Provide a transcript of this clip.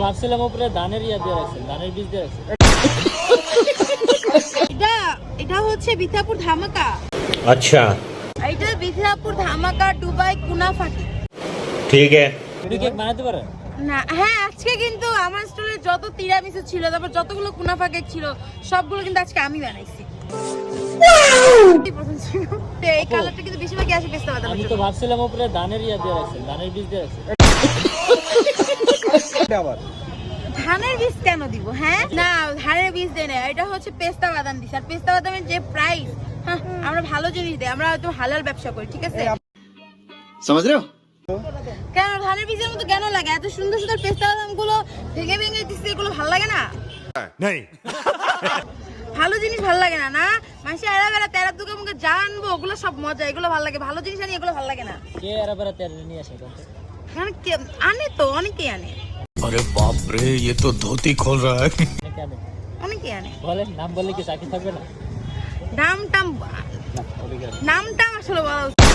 ভাবছিলাম উপরে ধানের ইয়া দিয়ে রাখছেন, ধানের বীজ দিয়ে রাখছেন। এটা হচ্ছে বিথাপুর ধামাকা। अच्छा এটা বিথাপুর ধামাকা দুবাই কুনাফাটি। ठीक है। আপনি কেক বানাতে পারেন? না হ্যাঁ, আজকে কিন্তু আমার স্টোরে যত তিরামিসু ছিল, তারপর যতগুলো কুনাফা কেক ছিল, সবগুলো কিন্তু আজকে আমি বানাইছি। এই কালারটা কিন্তু বেশিরভাগই আসে পেস্তা বাদাম। আমি তো ভাবছিলাম উপরে ধানের ইয়া দিয়ে রাখছেন, ধানের বীজ দিয়ে রাখছেন। ধানের বীজ কেন দিব? হ্যাঁ না, ধানের বীজ দেয় না, এটা হচ্ছে পেস্তা বাদাম দিছে। আর পেস্তা বাদামের যে প্রাইস, আমরা ভালো জিনিস দেই, আমরা হয়তো হালাল ব্যবসা করি, ঠিক আছে? समझ रहे हो? কেন ধানের বীজের মতো কেন লাগে? এত সুন্দর সুন্দর পেস্তা বাদাম গুলো ভেঙে ভেঙে দিচ্ছে, এগুলো ভালো লাগে না? नहीं ভালো জিনিস ভালো লাগে না? না মাসে এরা বেড়া তেরা দুকে মুখে জানবো, ওগুলো সব মজা, এগুলো ভালো লাগে। ভালো জিনিস আনি, এগুলো ভালো লাগে না। কে এরা বেড়া তেল নিয়ে আসে? কারণ আনে তো, অনেকেই আনে। अरे बाप रे, ये तो धोती खोल रहा है। কেন অনেকেই আনে। বলেন, নাম বললে কি চাকরি থাকবে না? নাম টাম না, বলি কেন? নাম টাম আসলে বলা উচিত।